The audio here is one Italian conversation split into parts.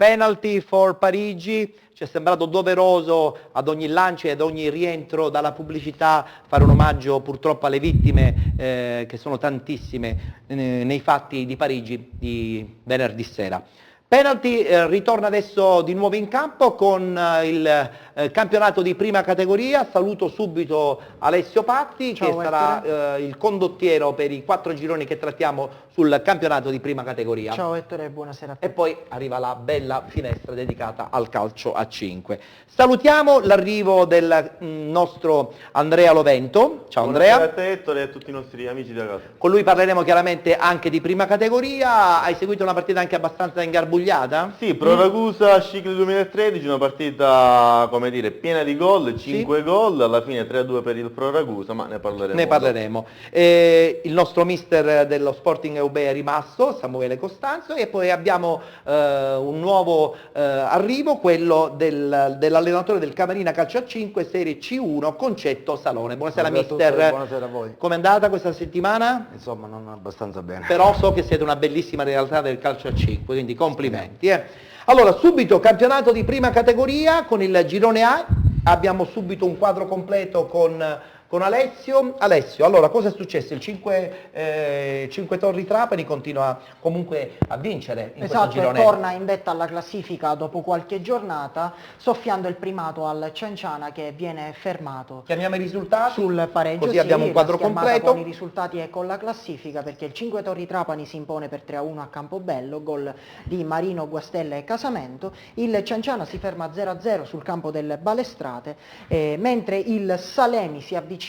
penalty for Parigi. Ci è sembrato doveroso ad ogni lancio e ad ogni rientro dalla pubblicità fare un omaggio purtroppo alle vittime, che sono tantissime, nei fatti di Parigi di venerdì sera. Penalty ritorna adesso di nuovo in campo con il campionato di prima categoria. Saluto subito Alessio Patti, Ciao, che sarà il condottiero per i 4 gironi che trattiamo sul campionato di prima categoria. Ciao Ettore, buonasera a tutti. E poi arriva la bella finestra dedicata al calcio a 5. Salutiamo l'arrivo del nostro Andrea Lovento. Ciao Andrea. Buonasera a te Ettore e a tutti i nostri amici da casa. Con lui parleremo chiaramente anche di prima categoria. Hai seguito una partita anche abbastanza ingarbugliata? Sì, Pro Ragusa Scicli 2013, una partita, come dire, piena di gol, 5 gol, alla fine 3-2 per il Pro Ragusa, ma ne parleremo. Ne parleremo. Il nostro mister dello Sporting UB è rimasto, Samuele Costanzo, e poi abbiamo un nuovo arrivo, quello dell'allenatore del Camarina Calcio a 5, Serie C1, Concetto Salone. Buonasera mister. Buonasera a voi. Com'è andata questa settimana? Insomma, non abbastanza bene. Però so che siete una bellissima realtà del calcio a 5, quindi complimenti. Allora, subito campionato di prima categoria con il girone A, abbiamo subito un quadro completo con Alessio. Alessio, allora cosa è successo? Il 5 Torri Trapani continua comunque a vincere in questo Esatto, e girone. torna in vetta alla classifica dopo qualche giornata, soffiando il primato al Cianciana che viene fermato Chiamiamo i risultati sul pareggio. così sì, abbiamo un quadro la schermata completo. con i risultati e con la classifica, perché il 5 Torri Trapani si impone per 3-1 a Campobello, gol di Marino, Guastella e Casamento. Il Cianciana si ferma 0-0 sul campo del Balestrate, mentre il Salemi si avvicina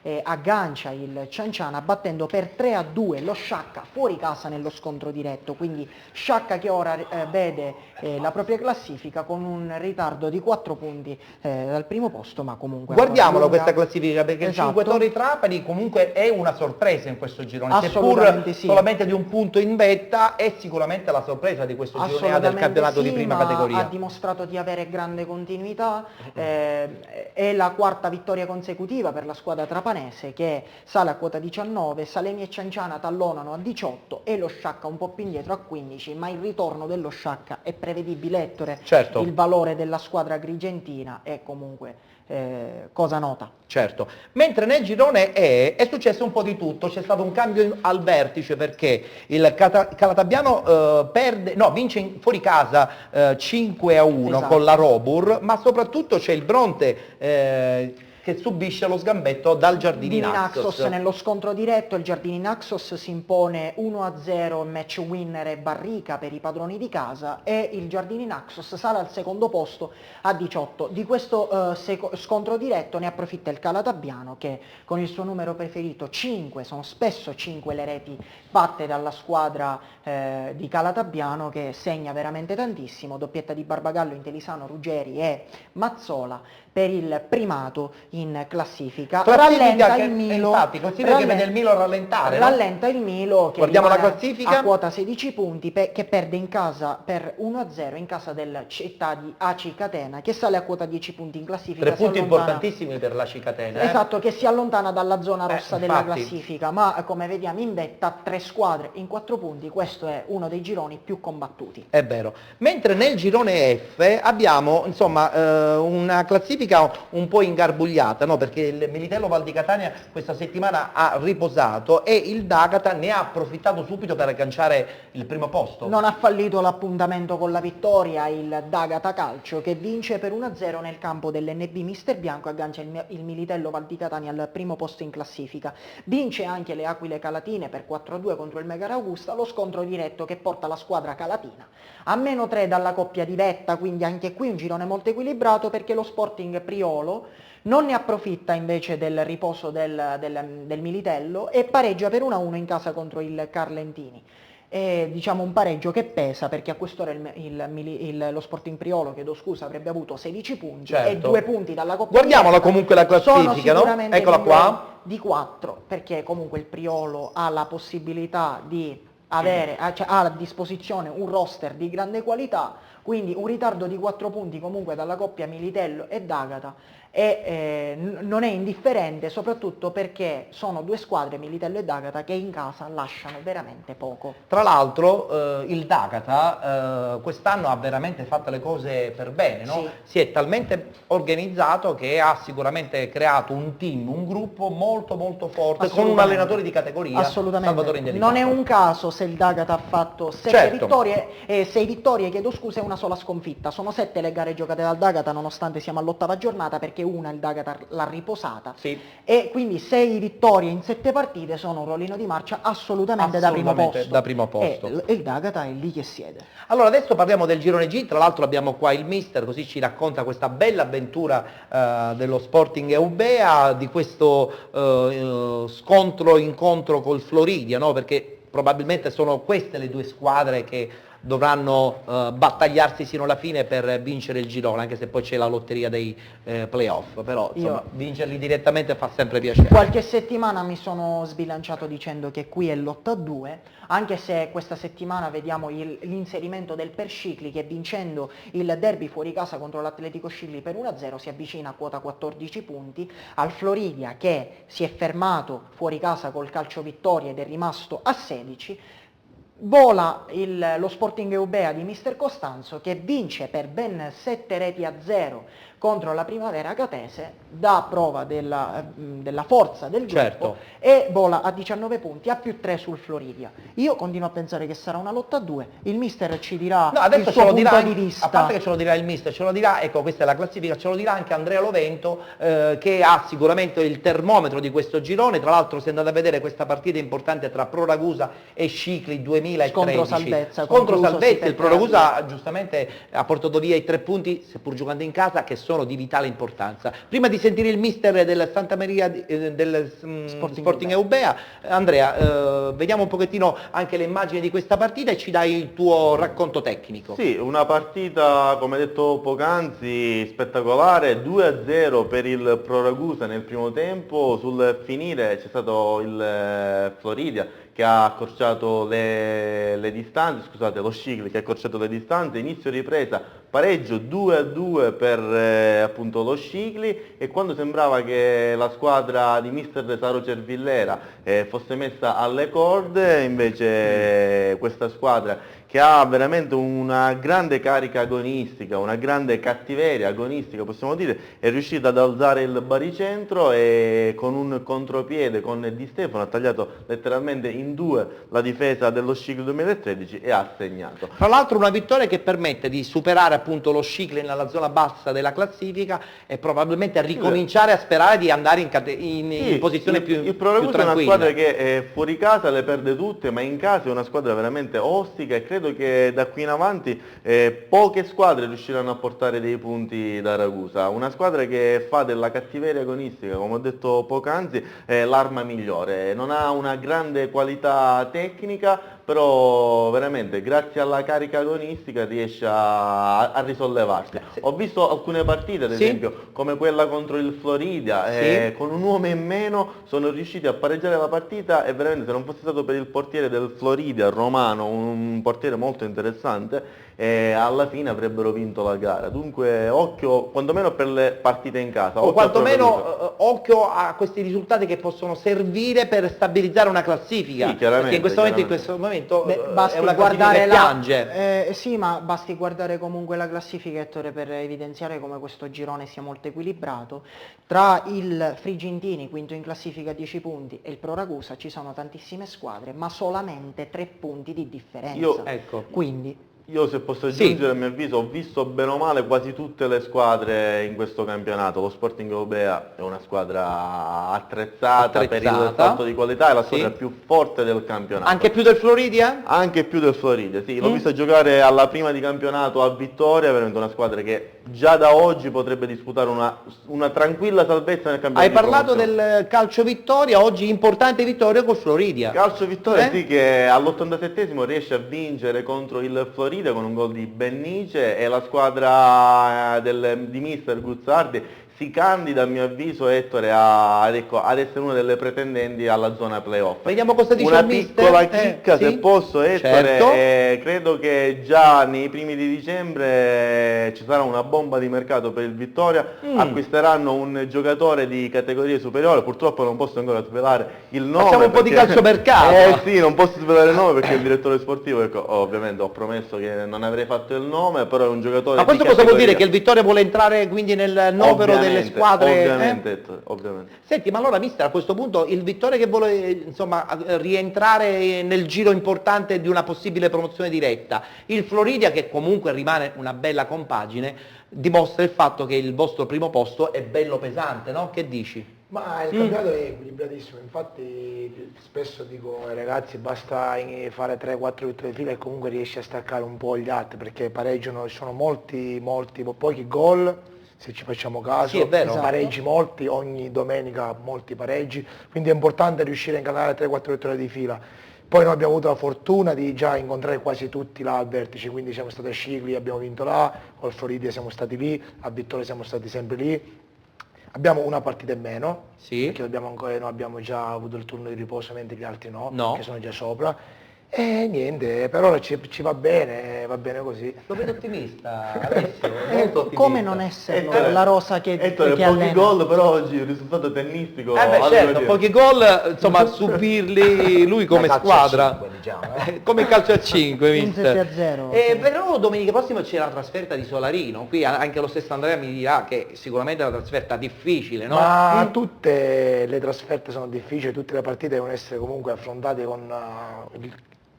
e aggancia il Cianciana battendo per 3-2 lo Sciacca fuori casa nello scontro diretto, quindi Sciacca che ora vede la propria classifica con un ritardo di 4 punti dal primo posto, ma comunque Guardiamola lunga. questa classifica, perché Esatto. il 5 Torri Trapani comunque è una sorpresa in questo girone, seppur Assolutamente sì. solamente di un punto in vetta, è sicuramente la sorpresa di questo girone A del campionato di sì, prima ma categoria. ha dimostrato di avere grande continuità, è la quarta vittoria consecutiva per la squadra trapanese che sale a quota 19, Salemi e Cianciana tallonano a 18 e lo Sciacca un po' più indietro a 15, ma il ritorno dello Sciacca è prevedibile, Ettore. Certo. Il valore della squadra agrigentina è comunque cosa nota. Certo, mentre nel girone E è successo un po' di tutto, c'è stato un cambio al vertice perché il Calatabiano vince fuori casa 5-1 Esatto. con la Robur, ma soprattutto c'è il Bronte che subisce lo sgambetto dal Giardini Naxos. Nello scontro diretto il Giardini Naxos si impone 1-0 match winner e barrica per i padroni di casa e il Giardini Naxos sale al secondo posto a 18. Di questo scontro diretto ne approfitta il Calatabiano che con il suo numero preferito 5, sono spesso 5 le reti fatte dalla squadra di Calatabiano, che segna veramente tantissimo, doppietta di Barbagallo, Intelisano, Ruggeri e Mazzola per il primato in classifica. Rallenta il Milo, infatti, classifica che vede il Milo rallentare. rallenta il Milo che guardiamo la rimane classifica a quota 16 punti, che perde in casa per 1-0 in casa del Città di Aci Catena, che sale a quota 10 punti in classifica. 3 punti si allontana- importantissimi per la Cicatena. Esatto, che si allontana dalla zona rossa della infatti. classifica, ma come vediamo in vetta 3 squadre in 4 punti, questo è uno dei gironi più combattuti. È vero. Mentre nel girone F abbiamo insomma una classifica un po' ingarbugliata, no? Perché il Militello Val di Catania questa settimana ha riposato e il D'Agata ne ha approfittato subito per agganciare il primo posto. Non ha fallito l'appuntamento con la vittoria il D'Agata Calcio, che vince per 1-0 nel campo dell'NB Mister Bianco, aggancia il Militello Val di Catania al primo posto in classifica. Vince anche le Aquile Calatine per 4-2 contro il Megara Augusta, lo scontro diretto che porta la squadra calatina a -3 dalla coppia di vetta, quindi anche qui un girone molto equilibrato, perché lo Sporting Priolo non ne approfitta invece del riposo del Militello e pareggia per 1-1 in casa contro il Carlentini. È diciamo un pareggio che pesa, perché a quest'ora lo Sporting Priolo, chiedo scusa, avrebbe avuto 16 punti Certo. e 2 punti dalla coppia. Guardiamola diretta. comunque la classifica, Sono no? sicuramente Eccola migliori qua. di 4, perché comunque il Priolo ha la possibilità di avere, cioè, ha a disposizione un roster di grande qualità, quindi un ritardo di 4 punti comunque dalla coppia Militello e D'Agata e non è indifferente, soprattutto perché sono due squadre, Militello e D'Agata, che in casa lasciano veramente poco. Tra l'altro il D'Agata quest'anno ha veramente fatto le cose per bene, no? Sì. Si è talmente organizzato che ha sicuramente creato un team, un gruppo molto molto forte, con un Assolutamente. allenatore di categoria, Salvatore Assolutamente. Indelicato. Non è un caso se il D'Agata ha fatto 7 Certo. vittorie, 6 vittorie, chiedo scusa, e una sola sconfitta. Sono 7 le gare giocate dal D'Agata, nonostante siamo all'8ª giornata, perché una il D'Agata l'ha riposata. Sì. E quindi 6 vittorie in 7 partite sono un rollino di marcia assolutamente da primo Assolutamente posto. da primo posto. E il D'Agata è lì che siede. Allora adesso parliamo del girone G, tra l'altro abbiamo qua il mister, così ci racconta questa bella avventura dello Sporting Eubea, di questo incontro col Floridia, no? Perché probabilmente sono queste le due squadre che dovranno battagliarsi sino alla fine per vincere il girone, anche se poi c'è la lotteria dei playoff, però insomma, vincerli direttamente fa sempre piacere. Qualche settimana mi sono sbilanciato dicendo che qui è lotta a 2, anche se questa settimana vediamo l'inserimento del Perscicli, che vincendo il derby fuori casa contro l'Atletico Scicli per 1-0 si avvicina a quota 14 punti, al Floridia che si è fermato fuori casa col calcio vittoria ed è rimasto a 16, vola lo Sporting Eubea di Mister Costanzo, che vince per ben 7-0 contro la Primavera Catese, dà prova della forza del gruppo, Certo. e vola a 19 punti, a più 3 sul Floridia. Io continuo a pensare che sarà una lotta a 2, il mister ci dirà No, adesso il suo ce lo dirà, punto di vista. a parte che ce lo dirà il mister, ce lo dirà, ecco, questa è la classifica, ce lo dirà anche Andrea Lovento, che ha sicuramente il termometro di questo girone. Tra l'altro, se andate a vedere questa partita importante tra Pro Ragusa e Scicli 2013, Scontro salvezza, scontro concluso salvezza, il Pro Ragusa 7-2. giustamente ha portato via i 3 punti, seppur giocando in casa, che sono di vitale importanza. Prima di sentire il mister del Santa Maria del Sporting Eubea, Andrea, vediamo un pochettino anche le immagini di questa partita e ci dai il tuo racconto tecnico. Sì, una partita, come detto poc'anzi, spettacolare, 2-0 per il Pro Ragusa nel primo tempo. Sul finire c'è stato il Floridia che ha accorciato le distanze, scusate, lo Scicli che ha accorciato le distanze, inizio ripresa, pareggio 2-2 per appunto lo Scicli, e quando sembrava che la squadra di mister Saro Cervillera fosse messa alle corde, invece questa squadra, che ha veramente una grande carica agonistica, una grande cattiveria agonistica, possiamo dire, è riuscita ad alzare il baricentro e con un contropiede con Di Stefano ha tagliato letteralmente in due la difesa dello Scicli 2013 e ha segnato. Tra l'altro una vittoria che permette di superare appunto lo Scicli nella zona bassa della classifica e probabilmente a ricominciare a sperare di andare in posizione più Il Pro Ragusa è una tranquilla. squadra che fuori casa le perde tutte, ma in casa è una squadra veramente ostica, e credo che da qui in avanti poche squadre riusciranno a portare dei punti da Ragusa. Una squadra che fa della cattiveria agonistica, come ho detto poc'anzi, l'arma migliore. Non ha una grande qualità tecnica, però veramente grazie alla carica agonistica riesce a risollevarsi. Ho visto alcune partite, ad Sì. esempio, come quella contro il Floridia, Sì. con un uomo in meno sono riusciti a pareggiare la partita, e veramente, se non fosse stato per il portiere del Floridia, Romano, un portiere molto interessante, alla fine avrebbero vinto la gara. Dunque occhio quantomeno per le partite in casa. O occhio a Pro Ragusa. quantomeno occhio a questi risultati che possono servire per stabilizzare una classifica. Sì, chiaramente, perché in questo momento Basti è una classifica guardare che piange. sì, ma basti guardare comunque la classifica, Ettore, per evidenziare come questo girone sia molto equilibrato. Tra il Frigentini, quinto in classifica a 10 punti, e il Pro Ragusa ci sono tantissime squadre, ma solamente 3 punti di differenza. Ecco. Quindi Io, se posso aggiungere, a mio avviso, ho visto bene o male quasi tutte le squadre in questo campionato. Lo Sporting Eubea è una squadra attrezzata per il salto di qualità, è la squadra più forte del campionato. Anche più del Floridia? Anche più del Floridia, sì. L'ho vista giocare alla prima di campionato a Vittoria, veramente una squadra che già da oggi potrebbe disputare una tranquilla salvezza nel campionato. Hai parlato del calcio vittoria, oggi importante vittoria col Floridia. Calcio vittoria, sì, che all'87esimo riesce a vincere contro il Floridia con un gol di Bennice, e la squadra di mister Guzzardi si candida a mio avviso Ettore ad essere una delle pretendenti alla zona playoff. Vediamo cosa dice una il mister. piccola chicca se Sì? posso Ettore, Certo. credo che già nei primi di dicembre ci sarà una bomba di mercato per il Vittoria, acquisteranno un giocatore di categorie superiori, purtroppo non posso ancora svelare il nome. Facciamo un po' di perché- calciomercato. sì, non posso svelare il nome perché il direttore sportivo, ecco, ovviamente ho promesso che non avrei fatto il nome, però è un giocatore Ma questo di cosa vuol dire? categoria. Che il Vittoria vuole entrare quindi nel novero delle Ovviamente, squadre? Ovviamente, Ettore, ovviamente. Senti, ma allora mister, a questo punto il Vittoria che vuole insomma rientrare nel giro importante di una possibile promozione diretta, il Floridia che comunque rimane una bella compagine, dimostra il fatto che il vostro primo posto è bello pesante, no? Che dici? Ma il campionato è equilibratissimo, infatti spesso dico ai ragazzi basta fare 3-4 vittorie di fila e comunque riesci a staccare un po' gli altri perché pareggiano, ci sono pochi gol, se ci facciamo caso, Sì, è vero. pareggi molti, ogni domenica molti pareggi, quindi è importante riuscire a incanalare 3-4 vittorie di fila. Poi noi abbiamo avuto la fortuna di già incontrare quasi tutti là al vertice, quindi siamo stati a Scicli, abbiamo vinto là, col Floridia siamo stati lì, a Vittoria siamo stati sempre lì. Abbiamo una partita in meno, Sì. perché noi abbiamo già avuto il turno di riposo mentre gli altri no, No. che sono già sopra. E niente, per ora ci va bene così. Lo vedo ottimista, Alessio, molto ottimista. Come non esserlo, Ettore, la rosa che Ettore, pochi allena. gol, però oggi il risultato tennistico. Beh, voglio certo, dire. pochi gol, insomma, subirli lui come Calcio a squadra. 5, diciamo, Come calcio a 5, Un mister. 7-0, E sì. però domenica prossima c'è la trasferta di Solarino, qui anche lo stesso Andrea mi dirà che sicuramente è una trasferta difficile, no? Ma tutte le trasferte sono difficili, tutte le partite devono essere comunque affrontate con il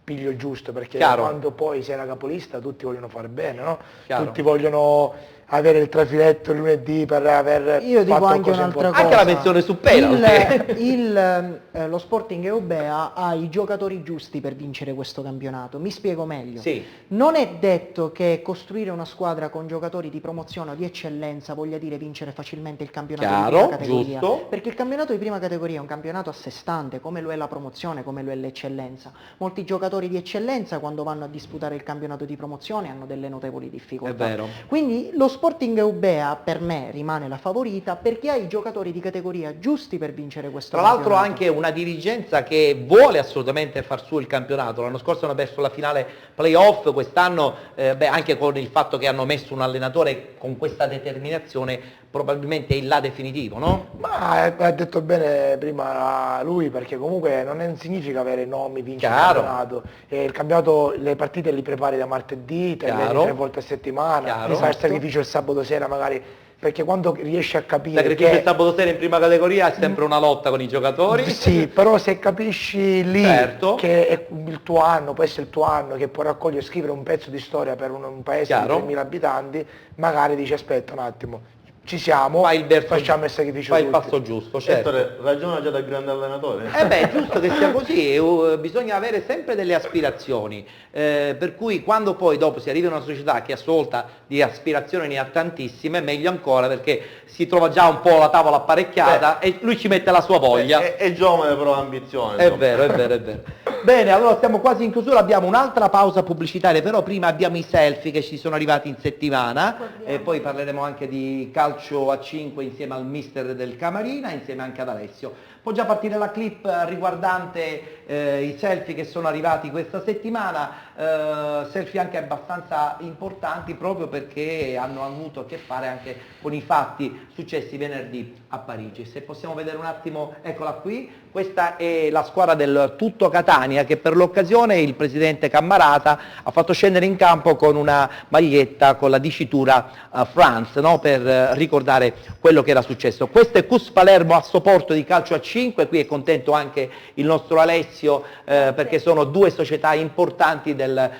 piglio giusto, perché Chiaro. quando poi sei la capolista tutti vogliono fare bene, no? Chiaro. Tutti vogliono avere il trafiletto il lunedì per aver Io dico fatto anche cose un'altra importanti. Anche la menzione su penalty. Lo Sporting Eubea ha i giocatori giusti per vincere questo campionato. Mi spiego meglio. Sì. Non è detto che costruire una squadra con giocatori di promozione o di eccellenza voglia dire vincere facilmente il campionato Chiaro, di prima categoria. giusto. Perché il campionato di prima categoria è un campionato a sé stante, come lo è la promozione, come lo è l'eccellenza. Molti giocatori di eccellenza quando vanno a disputare il campionato di promozione hanno delle notevoli difficoltà. È vero. Quindi lo Sporting Eubea per me rimane la favorita perché ha i giocatori di categoria giusti per vincere questo Tra l'altro campionato. anche una dirigenza che vuole assolutamente far su il campionato, l'anno scorso hanno perso la finale playoff, quest'anno anche con il fatto che hanno messo un allenatore con questa determinazione probabilmente è il là definitivo, no? Ma ha detto bene prima lui, perché comunque non significa avere nomi, vincere il Chiaro. campionato. E il campionato, le partite li prepari da martedì, te le Chiaro. alleni 3 volte a settimana, Chiaro. fai il sacrificio il sabato sera magari, perché quando riesci a capire Sacrificio il che... sabato sera in prima categoria è sempre una lotta con i giocatori. Sì, però se capisci lì Certo. che è il tuo anno, può essere il tuo anno, che può raccogliere e scrivere un pezzo di storia per un paese Chiaro. di 3.000 abitanti, magari dici aspetta un attimo, ci siamo, Fai il verso- facciamo il sacrificio fai il tutti. passo giusto, certo. Ettore, ragiona già da grande allenatore. È giusto che sia così, bisogna avere sempre delle aspirazioni, per cui quando poi dopo si arriva in una società che a sua volta di aspirazioni ne ha tantissime, meglio ancora perché si trova già un po' la tavola apparecchiata e lui ci mette la sua voglia. È giovane però ambizione. È insomma. vero, è vero, è vero. Bene, allora siamo quasi in chiusura, abbiamo un'altra pausa pubblicitaria, però prima abbiamo i selfie che ci sono arrivati in settimana e poi parleremo anche di calcio a 5 insieme al mister del Camarina, insieme anche ad Alessio. Può già partire la clip riguardante i selfie che sono arrivati questa settimana, selfie anche abbastanza importanti proprio perché hanno avuto a che fare anche con i fatti successi venerdì a Parigi. Se possiamo vedere un attimo, eccola qui, questa è la squadra del Tutto Catania che per l'occasione il presidente Cammarata ha fatto scendere in campo con una maglietta con la dicitura France, no? Per ricordare quello che era successo. Questo è Cus Palermo a Soporto di calcio a 5, qui è contento anche il nostro Alessio perché sono due società importanti del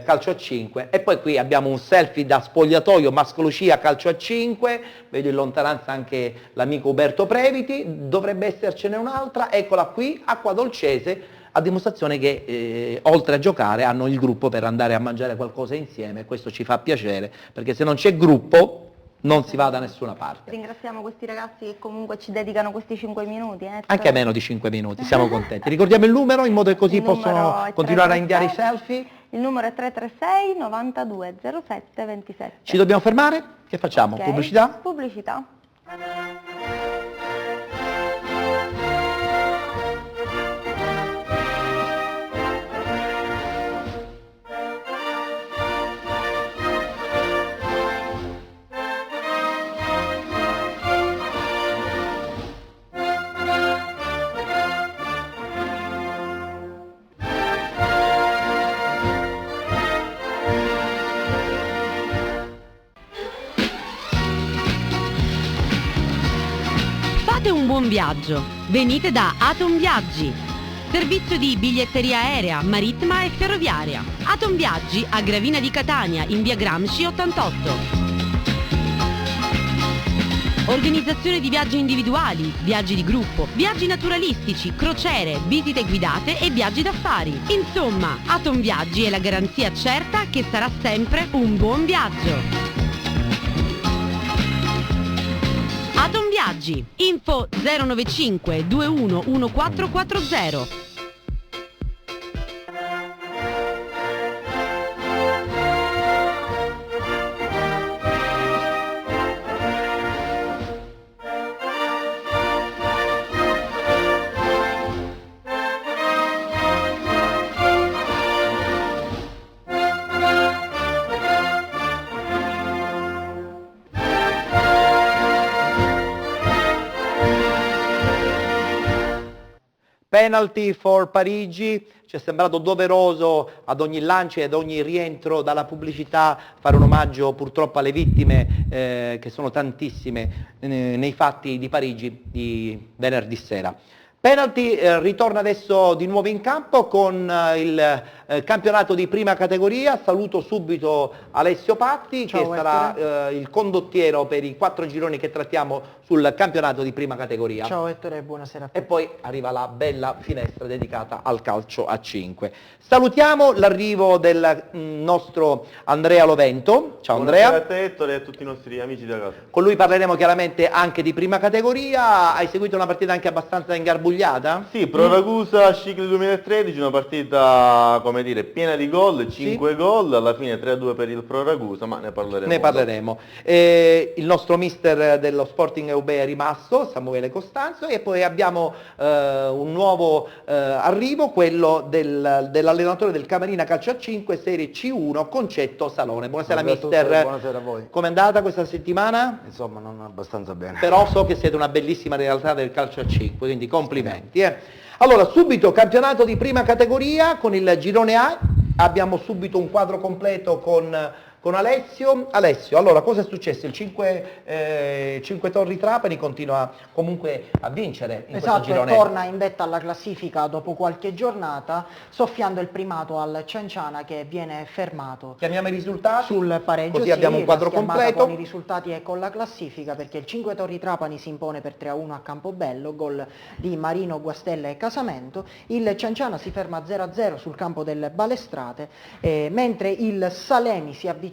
calcio a 5 e poi qui abbiamo un selfie da spogliatoio Mascolucia calcio a 5, vedo in lontananza anche l'amico Uberto Previti, dovrebbe essercene un'altra, eccola qui, Acqua Dolcese, a dimostrazione che oltre a giocare hanno il gruppo per andare a mangiare qualcosa insieme, questo ci fa piacere perché se non c'è gruppo non si va da nessuna parte. Ringraziamo questi ragazzi che comunque ci dedicano questi 5 minuti. Anche a meno di 5 minuti, siamo contenti. Ricordiamo il numero in modo che così Il numero possono è continuare a 336. inviare i selfie. Il numero è 336 92 07 27. Ci dobbiamo fermare? Che facciamo? Ok. Pubblicità? Pubblicità. Fate un buon viaggio. Venite da Atom Viaggi. Servizio di biglietteria aerea, marittima e ferroviaria. Atom Viaggi a Gravina di Catania, in via Gramsci 88. Organizzazione di viaggi individuali, viaggi di gruppo, viaggi naturalistici, crociere, visite guidate e viaggi d'affari. Insomma, Atom Viaggi è la garanzia certa che sarà sempre un buon viaggio. Atom Viaggi, info 095 21 1440. Penalty for Parigi, ci è sembrato doveroso ad ogni lancio e ad ogni rientro dalla pubblicità fare un omaggio purtroppo alle vittime, che sono tantissime, nei fatti di Parigi di venerdì sera. Penalty ritorna adesso di nuovo in campo con il campionato di prima categoria. Saluto subito Alessio Patti, Ciao, che sarà il condottiero per i 4 gironi che trattiamo sul campionato di prima categoria. Ciao Ettore, buonasera a te. E poi arriva la bella finestra dedicata al calcio a 5. Salutiamo l'arrivo del nostro Andrea Lovento. Ciao Buonasera Andrea. a te, Ettore, e a tutti i nostri amici da casa. Con lui parleremo chiaramente anche di prima categoria. Hai seguito una partita anche abbastanza ingarbugliata? Sì, Pro Ragusa Scicli 2013, una partita, come dire, piena di gol, 5 gol, alla fine 3-2 per il Pro Ragusa, ma ne parleremo. Ne parleremo. Il nostro mister dello Sporting UB è rimasto, Samuele Costanzo, e poi abbiamo un nuovo arrivo, quello dell'allenatore del Camarina Calcio a 5 Serie C1, Concetto Salone. Buonasera, Buonasera a tutti, mister. buonasera a voi. Com'è andata questa settimana? Insomma, non abbastanza bene. Però so che siete una bellissima realtà del calcio a 5, quindi complimenti. Allora, subito campionato di prima categoria con il girone A, abbiamo subito un quadro completo con Alessio. Alessio, allora cosa è successo? Il 5 Torri Trapani continua comunque a vincere in questo Esatto, girone. e torna in vetta alla classifica dopo qualche giornata, soffiando il primato al Cianciana che viene fermato Chiamiamo i risultati sul pareggio. così abbiamo un quadro la schermata completo. con i risultati e con la classifica, perché il 5 Torri Trapani si impone per 3-1 a Campobello, gol di Marino, Guastella e Casamento. Il Cianciana si ferma 0-0 sul campo del Balestrate, mentre il Salemi si avvicina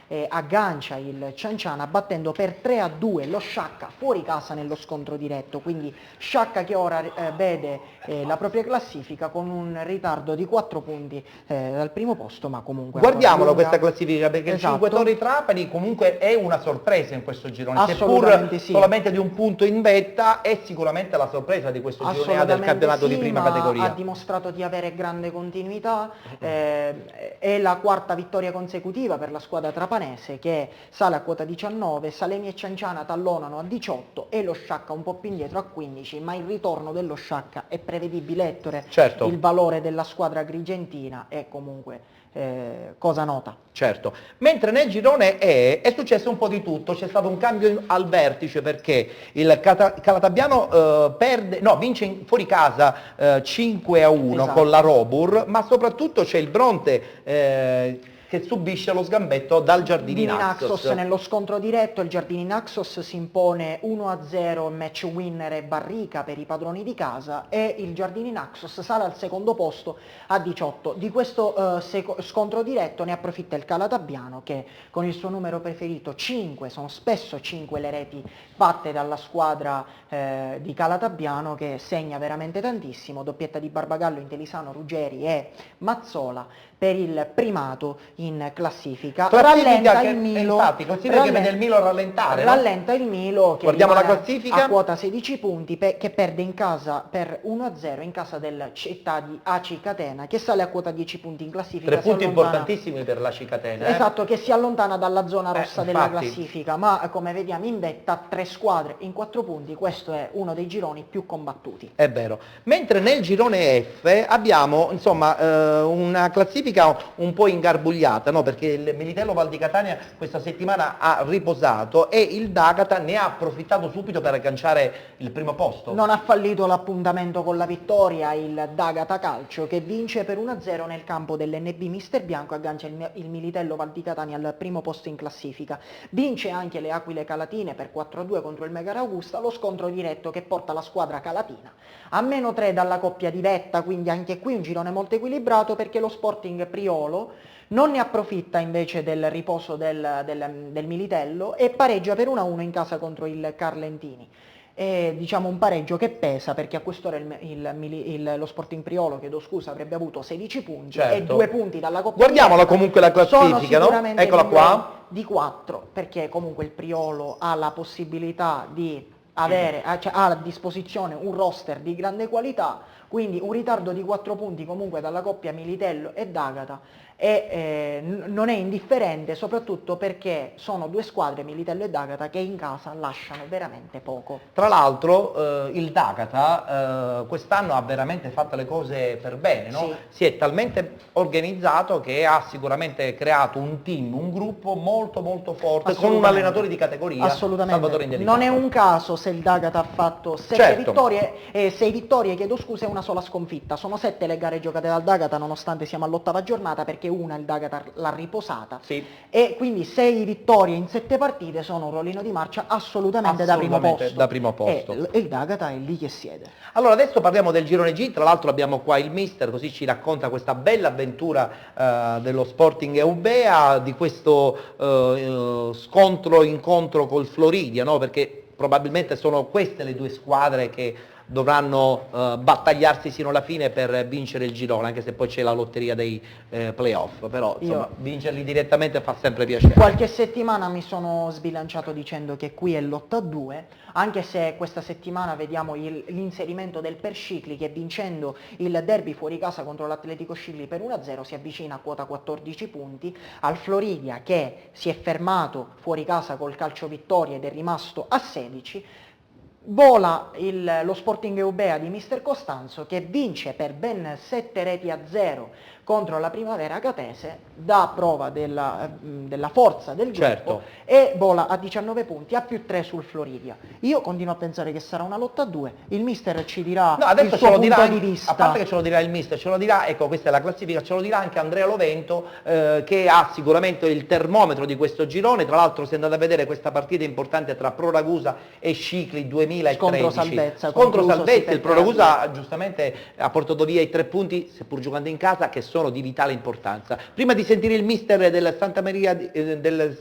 e aggancia il Cianciana battendo per 3-2 lo Sciacca fuori casa nello scontro diretto, quindi Sciacca che ora vede la propria classifica con un ritardo di 4 punti dal primo posto, ma comunque Guardiamolo lunga. questa classifica, perché Esatto. il 5 Torri Trapani comunque è una sorpresa in questo girone, Assolutamente seppur sì. solamente di un punto in vetta, è sicuramente la sorpresa di questo girone A del campionato di prima ma categoria. ha dimostrato di avere grande continuità, è la quarta vittoria consecutiva per la squadra trapanese che sale a quota 19, Salemi e Cianciana tallonano a 18 e lo Sciacca un po' più indietro a 15, ma il ritorno dello Sciacca è prevedibile, Ettore. Certo. Il valore della squadra agrigentina è comunque cosa nota. Certo, mentre nel girone E è successo un po' di tutto, c'è stato un cambio al vertice perché il Calatabiano vince fuori casa 5-1 Esatto. con la Robur, ma soprattutto c'è il Bronte che subisce lo sgambetto dal Giardini Naxos. Nello scontro diretto il Giardini Naxos si impone 1-0 match winner e barrica per i padroni di casa e il Giardini Naxos sale al secondo posto a 18. Di questo scontro diretto ne approfitta il Calatabiano che con il suo numero preferito 5, sono spesso 5 le reti fatte dalla squadra di Calatabiano, che segna veramente tantissimo, doppietta di Barbagallo, Intelisano, Ruggeri e Mazzola. per il primato in classifica. Classifica il Milo, infatti, classifica che vede il Milo rallentare, no? rallenta il Milo che Guardiamo la rimane classifica. a quota 16 punti che perde in casa per 1-0 in casa del città di Aci Catena, che sale a quota 10 punti in classifica. 3 si punti allontana- importantissimi per la Cicatena. Esatto, che si allontana dalla zona rossa della infatti. classifica, ma come vediamo in vetta 3 squadre in 4 punti, questo è uno dei gironi più combattuti. È vero. Mentre nel girone F abbiamo insomma una classifica un po' ingarbugliata, no? Perché il Militello Val di Catania questa settimana ha riposato e il D'Agata ne ha approfittato subito per agganciare il primo posto. Non ha fallito l'appuntamento con la vittoria il D'Agata Calcio, che vince per 1-0 nel campo dell'NB Mister Bianco, aggancia il Militello Val di Catania al primo posto in classifica. Vince anche le Aquile Calatine per 4-2 contro il Megara Augusta, lo scontro diretto che porta la squadra calatina a -3 dalla coppia di vetta, quindi anche qui un girone molto equilibrato, perché lo Sporting Priolo non ne approfitta invece del riposo del Militello e pareggia per 1-1 in casa contro il Carlentini. È diciamo un pareggio che pesa, perché a quest'ora lo Sporting Priolo, chiedo scusa, avrebbe avuto 16 punti e Certo. 2 punti dalla coppia di Guardiamola vetta. comunque la classifica, Sono no? sicuramente Eccola migliori qua. di 4, perché comunque il Priolo ha la possibilità di avere cioè, ha a disposizione un roster di grande qualità, quindi un ritardo di 4 punti comunque dalla coppia Militello e D'Agata non è indifferente, soprattutto perché sono due squadre, Militello e D'Agata, che in casa lasciano veramente poco. Tra l'altro il D'Agata quest'anno ha veramente fatto le cose per bene, no? Sì. Si è talmente organizzato che ha sicuramente creato un team, un gruppo molto molto forte, con un allenatore di categoria, Salvatore Assolutamente. Indelicato. Non è un caso se il D'Agata ha fatto 6 Certo. vittorie, chiedo scusa, e una sola sconfitta. Sono 7 le gare giocate dal D'Agata, nonostante siamo all'8ª giornata, perché una il D'Agata l'ha riposata. Sì. E quindi 6 vittorie in 7 partite sono un rollino di marcia assolutamente da primo Assolutamente posto. da primo posto. E il D'Agata è lì che siede. Allora adesso parliamo del girone G, tra l'altro abbiamo qua il mister, così ci racconta questa bella avventura dello Sporting Eubea, di questo incontro col Floridia, no? Perché probabilmente sono queste le due squadre che dovranno battagliarsi sino alla fine per vincere il girone, anche se poi c'è la lotteria dei playoff, però insomma, vincerli direttamente fa sempre piacere. Qualche settimana mi sono sbilanciato dicendo che qui è l'8-2, anche se questa settimana vediamo l'inserimento del Perscicli, che vincendo il derby fuori casa contro l'Atletico Scicli per 1-0 si avvicina a quota 14 punti, al Floridia che si è fermato fuori casa col calcio vittoria ed è rimasto a 16. Vola lo Sporting Eubea di Mister Costanzo, che vince per ben 7-0 contro la Primavera Catese, dà prova della forza del gruppo, Certo. e vola a 19 punti, a +3 sul Floridia. Io continuo a pensare che sarà una lotta a 2, il mister ci dirà No, adesso il ce suo lo punto dirà, di vista. a parte che ce lo dirà il mister, ce lo dirà, ecco questa è la classifica, ce lo dirà anche Andrea Lovento, che ha sicuramente il termometro di questo girone. Tra l'altro si è andato a vedere questa partita importante tra Pro Ragusa e Scicli 2013. Scontro salvezza, Contro concluso salvezza, il Pro 7-3. Ragusa giustamente ha portato via i 3 punti, seppur giocando in casa, che sono di vitale importanza. Prima di sentire il mister del Santa Maria del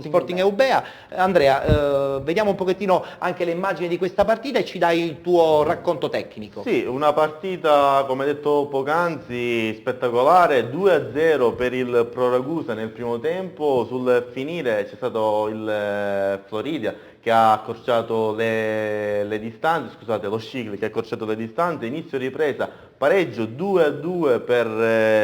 Sporting Eubea, Andrea, vediamo un pochettino anche le immagini di questa partita e ci dai il tuo racconto tecnico. Sì, una partita, come detto poc'anzi, spettacolare, 2-0 per il Pro Ragusa nel primo tempo. Sul finire c'è stato il Floridia che ha accorciato le distanze, scusate, lo Scicli che ha accorciato le distanze, inizio ripresa, pareggio 2-2 per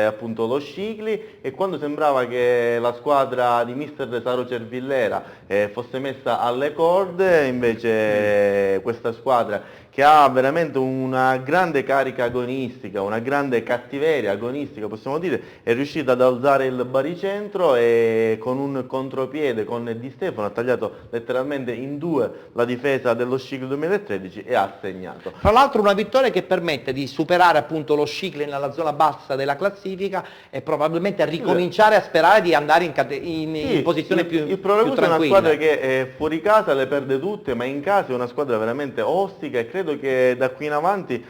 appunto lo Scicli, e quando sembrava che la squadra di mister Saro Cervillera fosse messa alle corde, invece questa squadra, che ha veramente una grande carica agonistica, una grande cattiveria agonistica possiamo dire, è riuscita ad alzare il baricentro e con un contropiede con Di Stefano ha tagliato letteralmente in 2 la difesa dello Scicli 2013 e ha segnato. Tra l'altro una vittoria che permette di superare appunto lo Scicli nella zona bassa della classifica e probabilmente ricominciare a sperare di andare in posizione più Il Pro Ragusa è una tranquilla. squadra che fuori casa le perde tutte, ma in casa è una squadra veramente ostica, e credo che da qui in avanti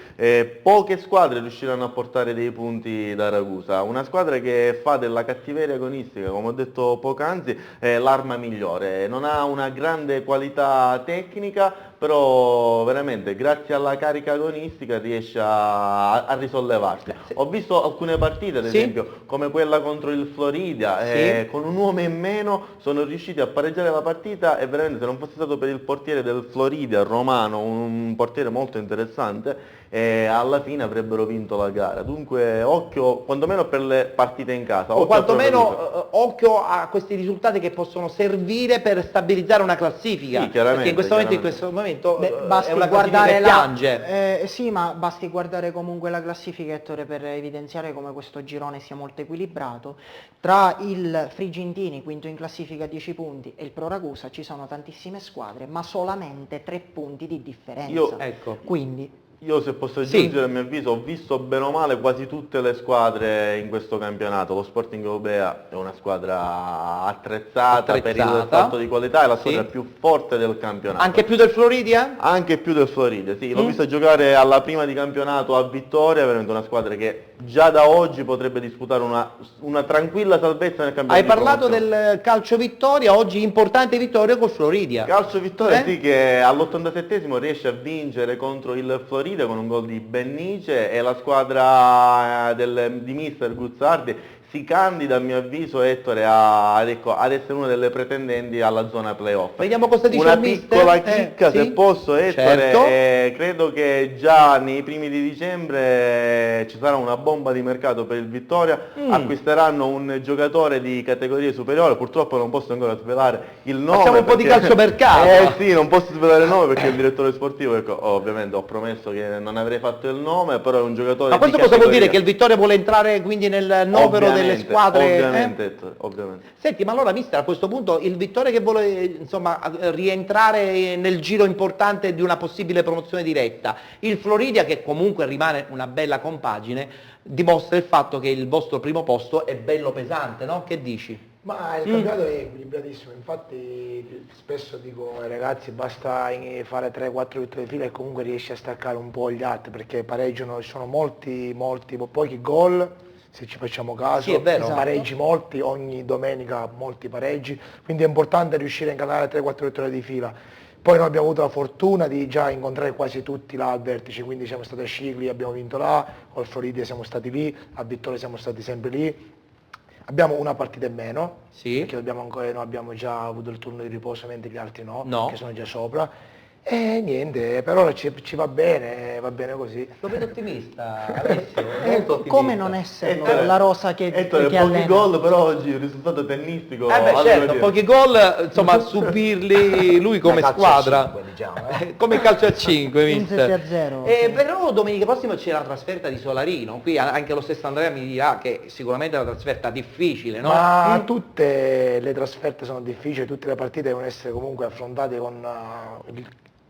poche squadre riusciranno a portare dei punti da Ragusa. Una squadra che fa della cattiveria agonistica, come ho detto poc'anzi, l'arma migliore. Non ha una grande qualità tecnica, però veramente grazie alla carica agonistica riesce a risollevarsi. Ho visto alcune partite, ad Sì. esempio, come quella contro il Floridia, Sì. con un uomo in meno sono riusciti a pareggiare la partita e veramente se non fosse stato per il portiere del Floridia, Romano, un portiere molto interessante, alla fine avrebbero vinto la gara. Dunque occhio quantomeno per le partite in casa. O occhio al Progreso. quantomeno occhio a questi risultati che possono servire per stabilizzare una classifica. Sì, chiaramente, perché in questo chiaramente. momento Beh, è basti una classifica guardare che piange. sì, ma basti guardare comunque la classifica, Ettore, per evidenziare come questo girone sia molto equilibrato. Tra il Frigentini, quinto in classifica a 10 punti, e il Pro Ragusa ci sono tantissime squadre, ma solamente 3 punti di differenza. Ecco. Quindi Io se posso Sì. aggiungere a mio avviso ho visto bene o male quasi tutte le squadre in questo campionato. Lo Sporting Eubea è una squadra attrezzata per il salto di qualità, è la squadra Sì. più forte del campionato. Anche più del Floridia? Anche più del Florida, sì, l'ho vista giocare alla prima di campionato a Vittoria, veramente una squadra che già da oggi potrebbe disputare una tranquilla salvezza nel campionato. Hai di parlato promozione. del calcio vittoria, oggi importante vittoria col Floridia. Calcio Vittoria, Eh? sì, che all'87esimo riesce a vincere contro il Florida con un gol di Bennice e la squadra di mister Guzzardi si candida a mio avviso, Ettore, ad essere una delle pretendenti alla zona playoff. Vediamo cosa dice Una il mister. piccola chicca, Sì? se posso, Ettore, Certo. credo che già nei primi di dicembre ci sarà una bomba di mercato per il Vittoria, acquisteranno un giocatore di categorie superiori, purtroppo non posso ancora svelare il nome. Facciamo un po' di perché- calciomercato. sì, non posso svelare il nome perché il direttore sportivo, ecco, ovviamente ho promesso che non avrei fatto il nome, però è un giocatore Ma questo di cosa vuol categoria. dire? Che il Vittoria vuole entrare quindi nel novero delle Ovviamente, squadre? Ovviamente, Ettore, ovviamente. Senti, ma allora mister, a questo punto il Vittoria che vuole insomma rientrare nel giro importante di una possibile promozione diretta, il Floridia che comunque rimane una bella compagine, dimostra il fatto che il vostro primo posto è bello pesante, no? Che dici? Ma il campionato è equilibratissimo, infatti spesso dico ai ragazzi basta fare 3-4 vittorie di fila e comunque riesci a staccare un po' gli altri perché pareggiano, ci sono molti, pochi gol, se ci facciamo caso, Sì, è vero. pareggi molti, ogni domenica molti pareggi, quindi è importante riuscire a incanalare 3-4 vittorie di fila. Poi noi abbiamo avuto la fortuna di già incontrare quasi tutti là al vertice, quindi siamo stati a Scicli, abbiamo vinto là, col Floridia siamo stati lì, a Vittoria siamo stati sempre lì. Abbiamo una partita in meno, Sì. perché noi abbiamo già avuto il turno di riposo mentre gli altri no, No. che sono già sopra. E niente, per ora ci va bene così. Lo vedo ottimista, Alessio, molto ottimista. come non esserlo, Ettore, la rosa che Ettore, che pochi allena. gol, però oggi il risultato tennistico. Eh beh vale certo, da dire. pochi gol, insomma subirli lui come calcio a squadra, 5, diciamo, come il calcio a 5 mister. 15-0. Però domenica prossima c'è la trasferta di Solarino, qui anche lo stesso Andrea mi dirà che sicuramente è una trasferta difficile, no? Ma tutte le trasferte sono difficili, tutte le partite devono essere comunque affrontate con il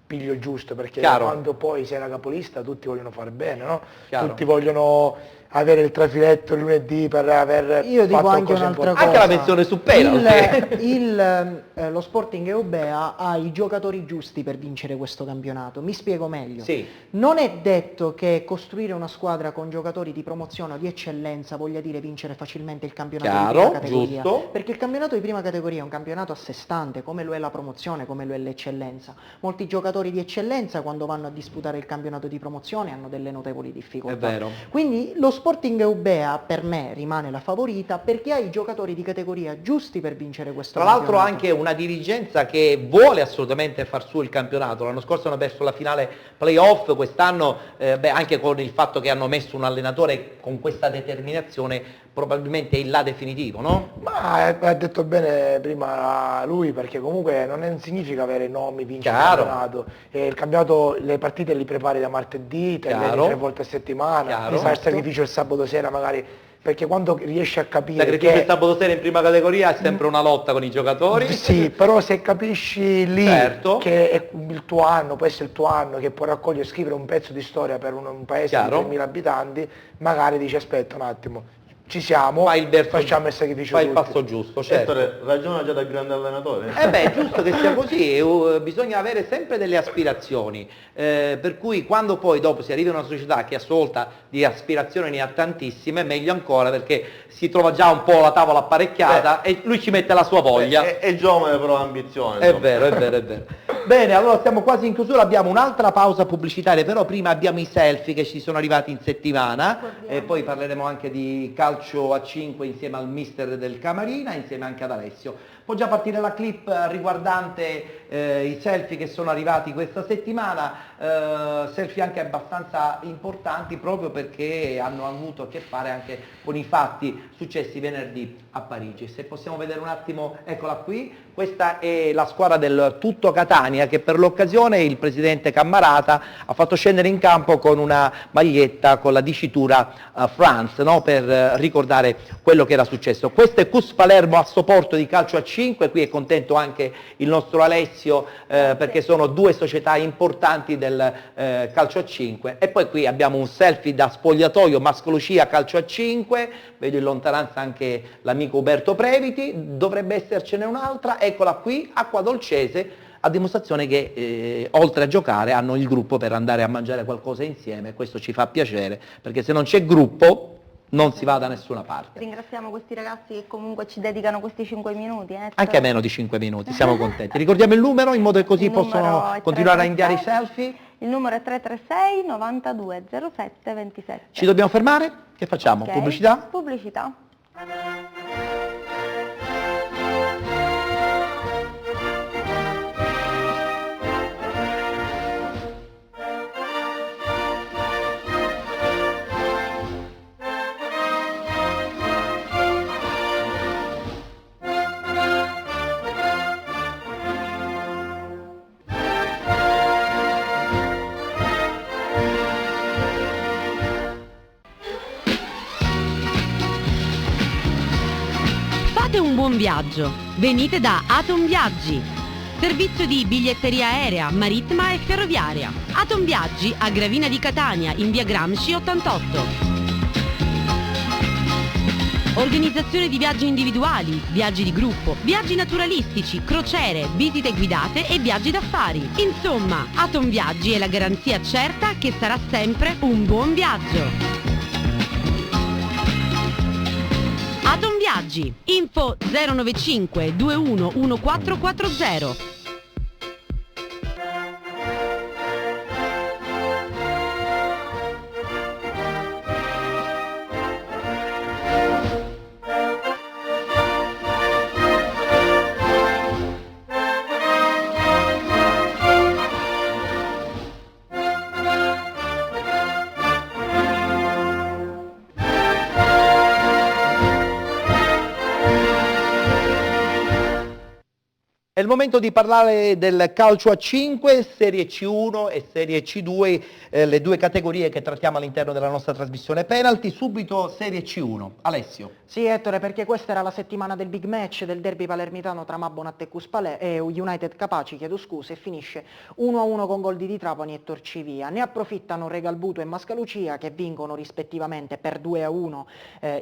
piglio giusto, perché Chiaro. quando poi sei la capolista tutti vogliono fare bene, no? Chiaro. Tutti vogliono avere il trafiletto il lunedì per aver Io dico fatto anche cose un'altra importanti. Anche la menzione su penalty. Lo Sporting Eubea ha i giocatori giusti per vincere questo campionato. Mi spiego meglio. Sì. Non è detto che costruire una squadra con giocatori di promozione o di eccellenza voglia dire vincere facilmente il campionato Chiaro, di prima categoria. giusto. Perché il campionato di prima categoria è un campionato a sé stante, come lo è la promozione, come lo è l'eccellenza. Molti giocatori di eccellenza quando vanno a disputare il campionato di promozione hanno delle notevoli difficoltà. È vero. Quindi lo Sporting Eubea per me rimane la favorita perché ha i giocatori di categoria giusti per vincere questo Tra l'altro campionato. anche una dirigenza che vuole assolutamente far su il campionato, l'anno scorso hanno perso la finale playoff, quest'anno anche con il fatto che hanno messo un allenatore con questa determinazione probabilmente è il là definitivo, no? Ma ha detto bene prima lui, perché comunque non significa avere nomi, vincere il Chiaro. campionato. Il campionato, le partite li prepari da martedì, te le Chiaro. alleni 3 volte a settimana, Chiaro. fai il sacrificio il sabato sera magari, perché quando riesci a capire Sacrificio che... il sabato sera in prima categoria è sempre una lotta con i giocatori. Sì, però se capisci lì Certo. che è il tuo anno, può essere il tuo anno, che può raccogliere e scrivere un pezzo di storia per un paese Chiaro. di 3.000 abitanti, magari dici aspetta un attimo, ci siamo, Fai il verso- facciamo il sacrificio Fai il tutti. passo giusto, certo. Ettore, ragiona già da grande allenatore. È giusto che sia così, bisogna avere sempre delle aspirazioni, per cui quando poi dopo si arriva in una società che a sua volta di aspirazioni ne ha tantissime, meglio ancora perché si trova già un po' la tavola apparecchiata e lui ci mette la sua voglia. È giovane però ha ambizione. È insomma. vero, è vero, è vero. Bene, allora siamo quasi in chiusura, abbiamo un'altra pausa pubblicitaria, però prima abbiamo i selfie che ci sono arrivati in settimana e poi parleremo anche di calcio a 5 insieme al mister del Camarina, insieme anche ad Alessio. Può già partire la clip riguardante i selfie che sono arrivati questa settimana, selfie anche abbastanza importanti proprio perché hanno avuto a che fare anche con i fatti successi venerdì a Parigi. Se possiamo vedere un attimo, eccola qui, questa è la squadra del Tutto Catania che per l'occasione il presidente Cammarata ha fatto scendere in campo con una maglietta con la dicitura France, no? Per ricordare quello che era successo. Questo è Cus Palermo a Soporto di calcio a 5, qui è contento anche il nostro Alessio perché sono due società importanti del calcio a 5 e poi qui abbiamo un selfie da spogliatoio Mascolucia calcio a 5, vedo in lontananza anche l'amico Uberto Previti, dovrebbe essercene un'altra, eccola qui, Acqua Dolcese, a dimostrazione che oltre a giocare hanno il gruppo per andare a mangiare qualcosa insieme, questo ci fa piacere perché se non c'è gruppo non si va da nessuna parte. Ringraziamo questi ragazzi che comunque ci dedicano questi 5 minuti. Anche a meno di 5 minuti, siamo contenti. Ricordiamo il numero in modo che così possono continuare a inviare i selfie. Il numero è 336 92 07 27. Ci dobbiamo fermare? Che facciamo? Ok. Pubblicità? Pubblicità. Fate un buon viaggio. Venite da Atom Viaggi. Servizio di biglietteria aerea, marittima e ferroviaria. Atom Viaggi a Gravina di Catania in via Gramsci 88. Organizzazione di viaggi individuali, viaggi di gruppo, viaggi naturalistici, crociere, visite guidate e viaggi d'affari. Insomma, Atom Viaggi è la garanzia certa che sarà sempre un buon viaggio. Atom Viaggi, info 095 21 1440. È il momento di parlare del calcio a 5, Serie C1 e Serie C2, le due categorie che trattiamo all'interno della nostra trasmissione Penalty. Subito Serie C1. Alessio. Sì Ettore, perché questa era la settimana del big match del derby palermitano tra Mabonat e United Capaci, e finisce 1-1 con gol di Trapani e Torcivia. Ne approfittano Regalbuto e Mascalucia che vincono rispettivamente per 2-1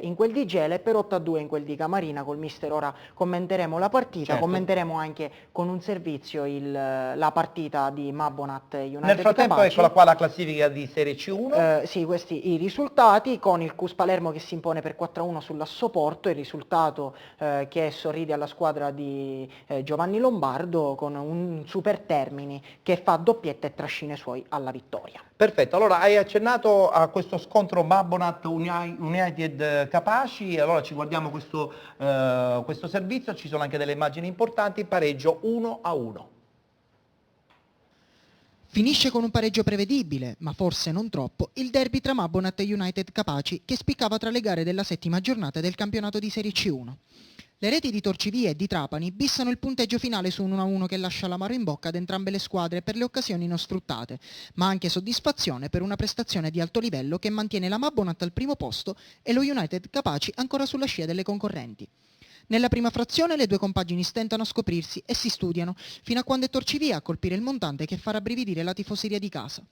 in quel di Gela e per 8-2 in quel di Camarina. Col mister ora commenteremo la partita, certo. Commenteremo anche con un servizio la partita di Mabonat e United Nel frattempo Capaci. eccola qua la classifica di Serie C1. Sì, questi i risultati, con il Cus Palermo che si impone per 4-1 sull'Assoporto, il risultato che sorride alla squadra di Giovanni Lombardo con un Super Termini che fa doppietta e trascina i suoi alla vittoria. Perfetto, allora hai accennato a questo scontro Mabonat United Capaci, allora ci guardiamo questo servizio, ci sono anche delle immagini importanti, pareggio 1-1. Finisce con un pareggio prevedibile, ma forse non troppo, il derby tra Mabonat e United Capaci che spiccava tra le gare della settima giornata del campionato di Serie C1. Le reti di Torcivia e di Trapani bissano il punteggio finale su un 1-1 che lascia l'amaro in bocca ad entrambe le squadre per le occasioni non sfruttate, ma anche soddisfazione per una prestazione di alto livello che mantiene la Mabonat al primo posto e lo United Capaci ancora sulla scia delle concorrenti. Nella prima frazione le due compagini stentano a scoprirsi e si studiano, fino a quando è Torcivia a colpire il montante che fa rabbrividire la tifoseria di casa.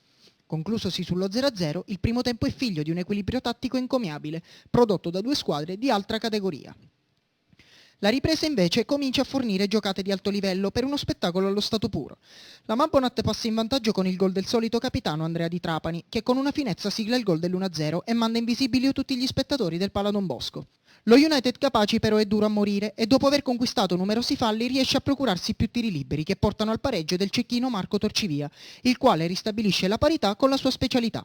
Conclusosi sullo 0-0, il primo tempo è figlio di un equilibrio tattico encomiabile, prodotto da due squadre di altra categoria. La ripresa invece comincia a fornire giocate di alto livello per uno spettacolo allo stato puro. La Mabonat passa in vantaggio con il gol del solito capitano Andrea Di Trapani, che con una finezza sigla il gol dell'1-0 e manda in visibilio tutti gli spettatori del Pala Don Bosco. Lo United Capaci però è duro a morire e dopo aver conquistato numerosi falli riesce a procurarsi più tiri liberi che portano al pareggio del cecchino Marco Torcivia, il quale ristabilisce la parità con la sua specialità.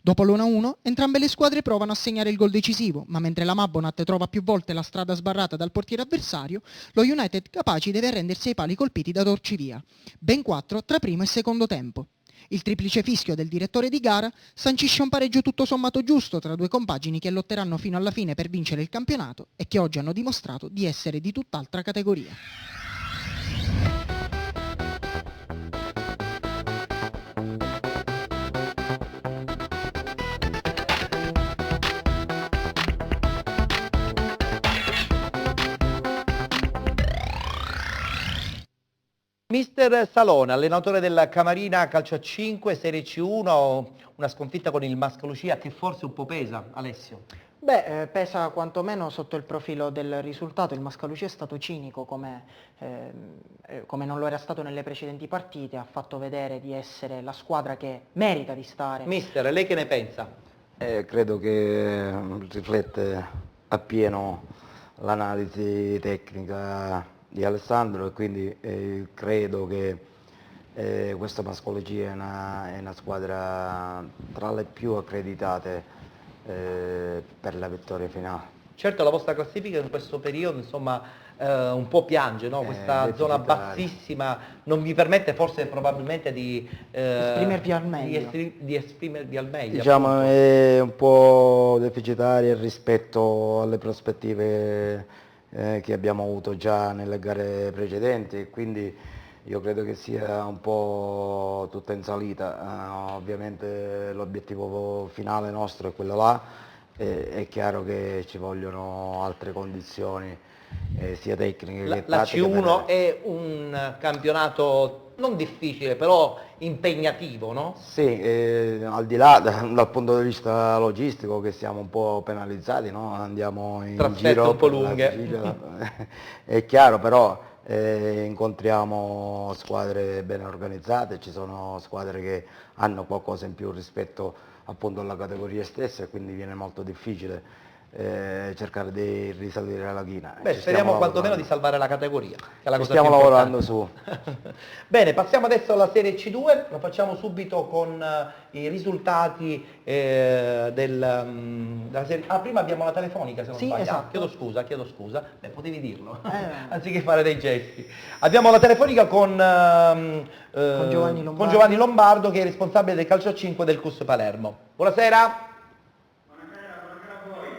Dopo l'1-1, entrambe le squadre provano a segnare il gol decisivo, ma mentre la Mabonat trova più volte la strada sbarrata dal portiere avversario, lo United Capaci deve arrendersi ai pali colpiti da Torcivia. Ben 4 tra primo e secondo tempo. Il triplice fischio del direttore di gara sancisce un pareggio tutto sommato giusto tra due compagini che lotteranno fino alla fine per vincere il campionato e che oggi hanno dimostrato di essere di tutt'altra categoria. Mister Salone, allenatore del Camarina Calcio a 5, Serie C1, una sconfitta con il Mascalucia che forse un po' pesa, Alessio. Beh, pesa quantomeno sotto il profilo del risultato. Il Mascalucia è stato cinico come non lo era stato nelle precedenti partite, ha fatto vedere di essere la squadra che merita di stare. Mister, lei che ne pensa? Credo che riflette appieno l'analisi tecnica di Alessandro e quindi credo che questa Mascalucia è una squadra tra le più accreditate per la vittoria finale. Certo, la vostra classifica in questo periodo, insomma, un po' piange, no? Questa zona bassissima non vi permette forse probabilmente di esprimervi al meglio. di esprimervi al meglio. Diciamo appunto. è un po' deficitaria rispetto alle prospettive che abbiamo avuto già nelle gare precedenti e quindi io credo che sia un po' tutta in salita. Ovviamente l'obiettivo finale nostro è quello là, è chiaro che ci vogliono altre condizioni sia tecniche che La tattiche. C1 è un campionato non difficile, però impegnativo, no? Sì, al di là dal punto di vista logistico che siamo un po' penalizzati, no? Andiamo in Trasferte giro un po' per la lunghe. Sicilia, è chiaro, però incontriamo squadre ben organizzate, ci sono squadre che hanno qualcosa in più rispetto appunto alla categoria stessa e quindi viene molto difficile cercare di risalire la china. Beh, Ci speriamo stiamo quantomeno lavorando. di salvare la categoria, che è la Ci cosa stiamo più lavorando importante. su. Bene, passiamo adesso alla Serie C2, lo facciamo subito con i risultati della serie. Ah, prima abbiamo la telefonica, se non Sì, sbaglio. esatto. Chiedo scusa. Beh, potevi dirlo, anziché fare dei gesti. Abbiamo la telefonica con Giovanni Lombardo, che è responsabile del calcio a 5 del CUS Palermo. Buonasera.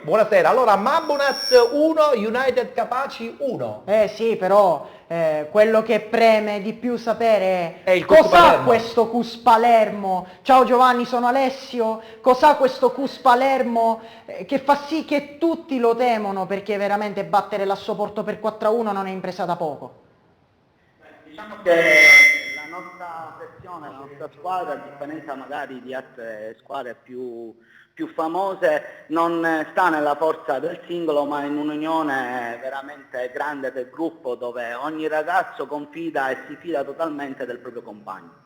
Buonasera, allora Mabonat 1, United Capaci 1. Sì, però quello che preme di più sapere È il CUS cos'ha Palermo. questo CUS Palermo. Ciao Giovanni, sono Alessio. Cos'ha questo CUS Palermo che fa sì che tutti lo temono, perché veramente battere l'Assoporto per 4-1 non è impresa da poco. Diciamo che la nostra sezione, la nostra squadra, a differenza magari di altre squadre più famose, non sta nella forza del singolo ma in un'unione veramente grande del gruppo, dove ogni ragazzo confida e si fida totalmente del proprio compagno.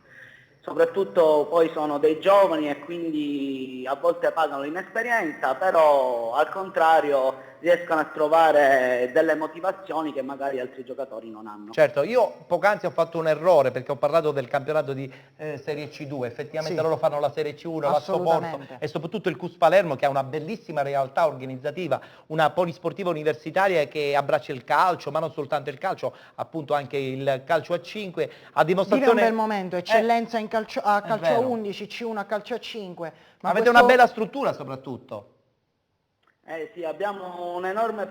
Soprattutto poi sono dei giovani e quindi a volte pagano l'inesperienza, però al contrario riescono a trovare delle motivazioni che magari altri giocatori non hanno. Certo, io poc'anzi ho fatto un errore perché ho parlato del campionato di Serie C2, effettivamente Sì. loro fanno la Serie C1, l'Assoporto Assolutamente. e soprattutto il CUS Palermo, che ha una bellissima realtà organizzativa, una polisportiva universitaria che abbraccia il calcio, ma non soltanto il calcio, appunto anche il calcio a 5, a Vive un dimostrazione... bel momento, eccellenza a calcio a vero. 11, C1 a calcio a 5. Ma Avete una bella struttura soprattutto. Sì, abbiamo un'enorme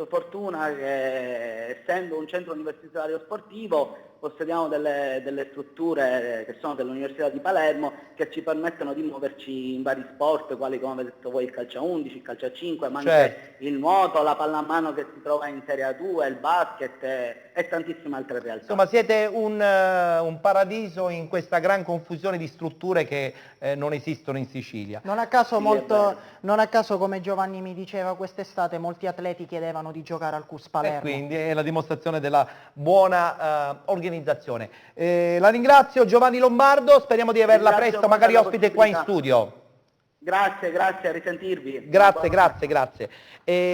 fortuna che, essendo un centro universitario sportivo, possediamo delle strutture che sono dell'Università di Palermo che ci permettono di muoverci in vari sport, quali come avete detto voi il calcio a 11, il calcio a 5, ma anche il nuoto, la pallamano che si trova in Serie A2, il basket e tantissime altre realtà. Insomma, siete un paradiso in questa gran confusione di strutture che non esistono in Sicilia. Non a caso, Sì, non a caso, come Giovanni mi diceva quest'estate, molti atleti chiedevano di giocare al CUS Palermo. E quindi è la dimostrazione della buona organizzazione. La ringrazio Giovanni Lombardo, speriamo di averla Ringrazio presto, voi magari per la ospite qua in possibilità. studio. Grazie, a risentirvi. Grazie.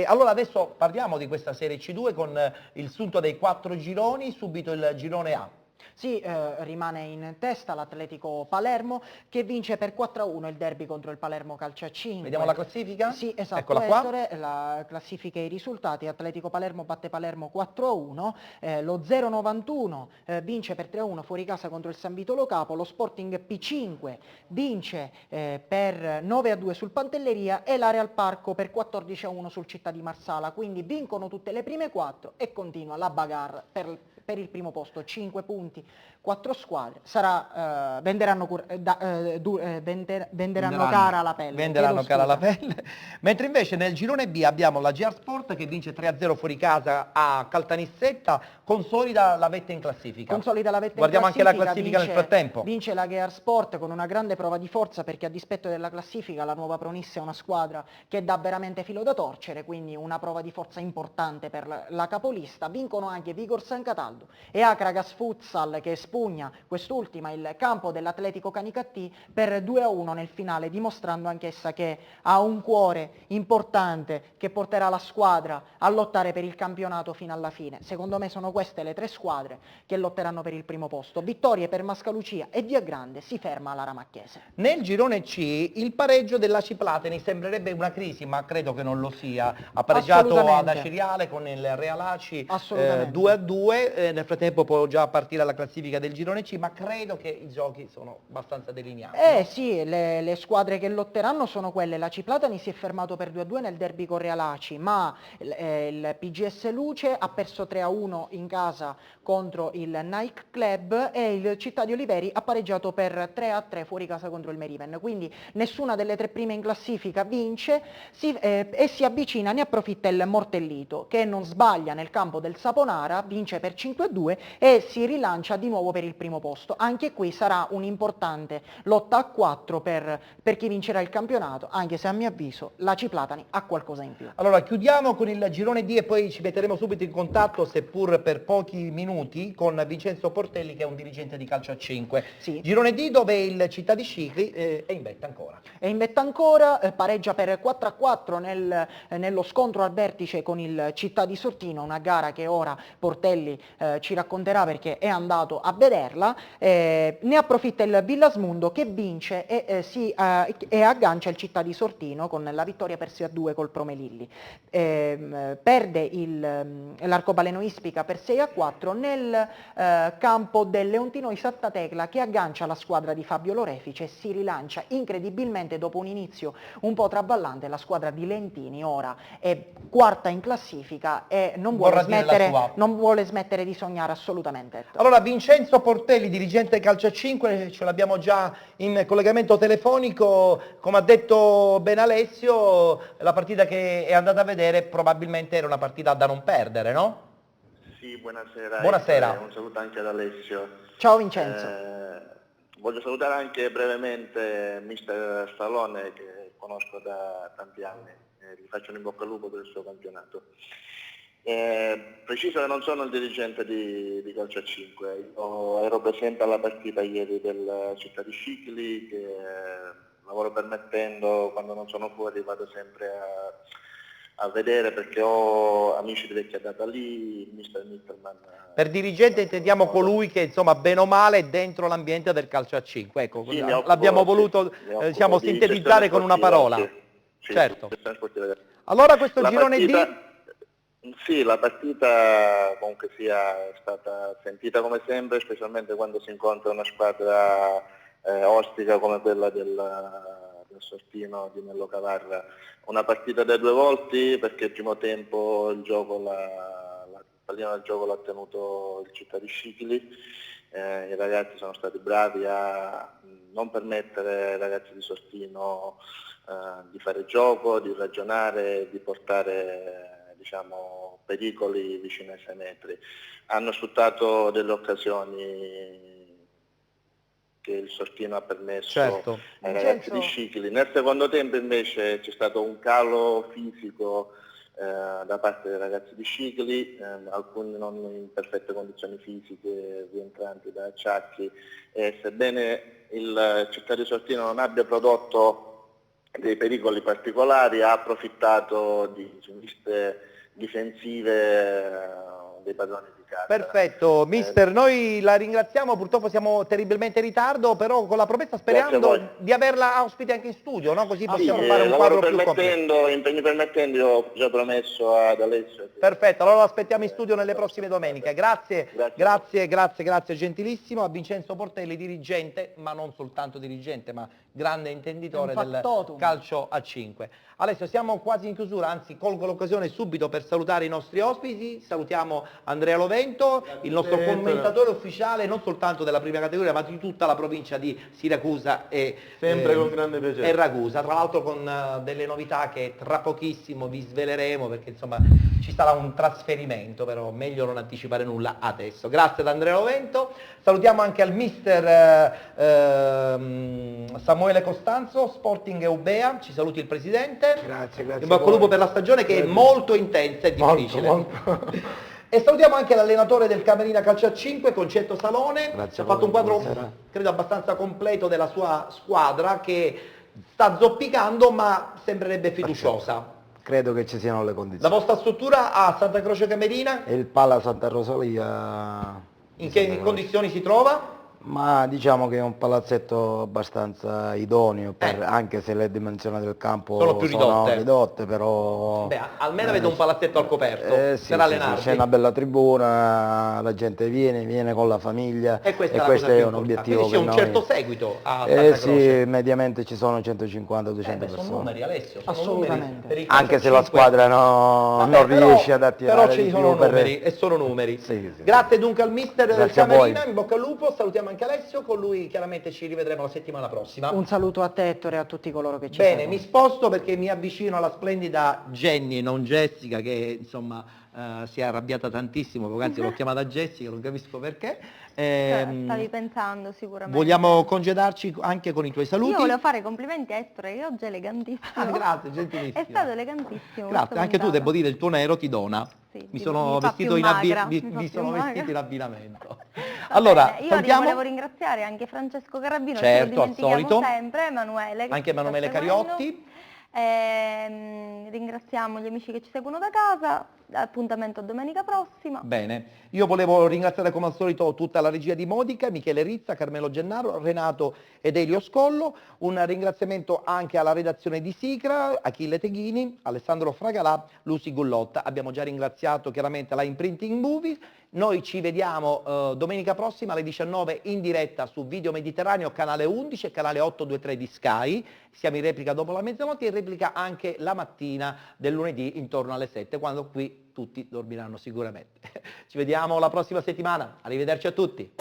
Allora adesso parliamo di questa Serie C2 con il sunto dei 4 gironi, subito il girone A. Sì, rimane in testa l'Atletico Palermo che vince per 4-1 il derby contro il Palermo Calcio a 5. Vediamo la classifica? Sì, esatto, Eccola qua. Ettore, la classifica e i risultati: Atletico Palermo batte Palermo 4-1, lo 091 vince per 3-1 fuori casa contro il San Vito Lo Capo, lo Sporting P5 vince per 9-2 sul Pantelleria e l'Areal Parco per 14-1 sul Città di Marsala, quindi vincono tutte le prime 4 e continua la bagarre per il primo posto, 5 punti, 4 squadre, venderanno cara la pelle. Venderanno cara la pelle. Mentre invece nel girone B abbiamo la GR Sport che vince 3-0 fuori casa a Caltanissetta, consolida la vetta in classifica. Guardiamo anche la classifica nel frattempo. Vince la GR Sport con una grande prova di forza, perché a dispetto della classifica la Nuova Pronissa è una squadra che dà veramente filo da torcere, quindi una prova di forza importante per la capolista. Vincono anche Vigor San Cataldo e Acragas Futsal che espugna quest'ultima il campo dell'Atletico Canicattì per 2-1 nel finale, dimostrando anch'essa che ha un cuore importante che porterà la squadra a lottare per il campionato fino alla fine. Secondo me sono queste le 3 squadre che lotteranno per il primo posto. Vittorie per Mascalucia e Via Grande si ferma alla Ramacchese. Nel girone C il pareggio della Ciplateni sembrerebbe una crisi, ma credo che non lo sia. Ha pareggiato ad Aciriale con il Realaci 2-2. Nel frattempo può già partire la classifica del girone C, ma credo che i giochi sono abbastanza delineati. Sì, le squadre che lotteranno sono quelle. La Ciplatani si è fermato per 2-2 nel derby con Realaci, ma il PGS Luce ha perso 3-1 in casa contro il Nike Club e il Città di Oliveri ha pareggiato per 3-3 fuori casa contro il Meriven. Quindi nessuna delle 3 prime in classifica vince e si avvicina, ne approfitta il Mortellito che non sbaglia nel campo del Saponara, vince per 5-2 e si rilancia di nuovo per il primo posto. Anche qui sarà un'importante lotta a 4 per chi vincerà il campionato, anche se a mio avviso la Ciplatani ha qualcosa in più. Allora chiudiamo con il girone D e poi ci metteremo subito in contatto, seppur per pochi minuti, con Vincenzo Portelli che è un dirigente di calcio a 5. Sì. Girone D dove il Città di Scicli è in vetta ancora. Pareggia per 4-4 nello scontro al vertice con il Città di Sortino, una gara che ora Portelli ci racconterà perché è andato a vederla. Ne approfitta il Villasmundo che vince e aggancia il Città di Sortino con la vittoria per 6-2 col Promelilli. Perde l'Arcobaleno Ispica per 6-4 nel campo del Leontino Santa Tecla che aggancia la squadra di Fabio Lorefice e si rilancia incredibilmente dopo un inizio un po' traballante. La squadra di Lentini ora è quarta in classifica e non vuole smettere di sognare assolutamente. Allora Vincenzo Portelli, dirigente calcio a 5, ce l'abbiamo già in collegamento telefonico. Come ha detto ben Alessio, la partita che è andata a vedere probabilmente era una partita da non perdere, no? Sì, buonasera. Buonasera. Un saluto anche ad Alessio. Ciao Vincenzo. Voglio salutare anche brevemente mister Stallone che conosco da tanti anni, gli faccio un in bocca al lupo per il suo campionato. Preciso che non sono il dirigente di calcio a 5, io ero presente alla partita ieri del Città di Scicli, che lavoro permettendo, quando non sono fuori vado sempre a vedere perché ho amici di vecchia data lì, il mister Mittelman. Per dirigente intendiamo colui che insomma bene o male è dentro l'ambiente del calcio a 5, ecco, sì, l'abbiamo voluto sintetizzare con una parola. Sì, certo. Allora questo girone D? Sì, la partita comunque sia stata sentita come sempre, specialmente quando si incontra una squadra ostica come quella del Sortino di Nello Cavarra. Una partita da 2 volti perché il primo tempo il gioco la pallina del gioco l'ha tenuto il Città di Scicli, i ragazzi sono stati bravi a non permettere ai ragazzi di Sortino di fare gioco, di ragionare, di portare pericoli vicino ai 6 metri. Hanno sfruttato delle occasioni che il Sortino ha permesso ai ragazzi di Scicli. Nel secondo tempo invece c'è stato un calo fisico da parte dei ragazzi di Scicli, alcuni non in perfette condizioni fisiche, rientranti da acciacchi, e sebbene il Città di Sortino non abbia prodotto dei pericoli particolari, ha approfittato di sviste difensive dei padroni di casa. Perfetto, mister, noi la ringraziamo, purtroppo siamo terribilmente in ritardo, però con la promessa sperando di averla ospite anche in studio, no? Così possiamo fare un quadro più completo. Impegni permettendo, io ho già promesso ad Alessio. Perfetto, allora lo aspettiamo in studio nelle prossime domeniche. Grazie, gentilissimo, a Vincenzo Portelli, dirigente, ma non soltanto dirigente, ma grande intenditore del calcio a 5. Alessio, siamo quasi in chiusura, anzi colgo l'occasione subito per salutare i nostri ospiti. Salutiamo Andrea Lovento, il nostro commentatore ufficiale non soltanto della prima categoria ma di tutta la provincia di Siracusa e sempre con grande piacere. E Ragusa, tra l'altro con delle novità che tra pochissimo vi sveleremo, perché insomma ci sarà un trasferimento, però meglio non anticipare nulla adesso. Grazie ad Andrea Lovento, salutiamo anche al mister Samuele Costanzo, Sporting Eubea, ci saluti il presidente. Grazie. In bocca al lupo per la stagione che è molto intensa e difficile. Molto. E salutiamo anche l'allenatore del Camerina Calcio a 5, Concetto Salone, ci ha fatto un quadro credo abbastanza completo della sua squadra che sta zoppicando ma sembrerebbe fiduciosa. Credo che ci siano le La condizioni. vostra struttura a Santa Croce Camerina E il Pala Santa Rosalia... in che condizioni si trova? Ma diciamo che è un palazzetto abbastanza idoneo, anche se le dimensioni del campo Sono più ridotte, però... Beh, almeno avete un palazzetto al coperto per allenarvi. C'è una bella tribuna, la gente viene con la famiglia e questo è un obiettivo. Quindi c'è un certo seguito a Santa Croce. Sì, mediamente ci sono 150-200 persone. Sono numeri, Alessio, sono assolutamente. numeri Anche se la squadra non riesce ad attirare però ci sono numeri, e sono numeri. Sì. Grazie dunque al mister del Grazie a Camerina, voi. in bocca al lupo, salutiamo anche Alessio, con lui chiaramente ci rivedremo la settimana prossima. Un saluto a te, Ettore, e a tutti coloro che ci Bene, seguono. mi sposto perché mi avvicino alla splendida Jenny, non Jessica, che insomma si è arrabbiata tantissimo, poc'anzi l'ho chiamata Jessica, non capisco perché. Stavi pensando sicuramente. Vogliamo congedarci anche con i tuoi saluti? Io volevo fare complimenti a Ettore, che oggi è elegantissimo. Grazie, gentilissimo. È stato elegantissimo. Grazie, anche tu devo dire il tuo nero ti dona. Sì, mi sono fa vestito più in magra, mi sono magra. vestito in abbinamento. Allora, io salutiamo volevo ringraziare anche Francesco Carabino, certo, che lo al dimentichiamo solito. sempre, Emanuele. Anche Emanuele Cariotti. Ringraziamo gli amici che ci seguono da casa, appuntamento a domenica prossima. Bene, io volevo ringraziare come al solito tutta la regia di Modica, Michele Rizza, Carmelo Gennaro, Renato ed Elio Scollo, un ringraziamento anche alla redazione di Sicra, Achille Teghini, Alessandro Fragalà, Lucy Gullotta. Abbiamo già ringraziato chiaramente la Imprinting Movies. Noi ci vediamo domenica prossima alle 19 in diretta su Video Mediterraneo, canale 11 e canale 823 di Sky. Siamo in replica dopo la mezzanotte e in replica anche la mattina del lunedì intorno alle 7, quando qui tutti dormiranno sicuramente. Ci vediamo la prossima settimana. Arrivederci a tutti.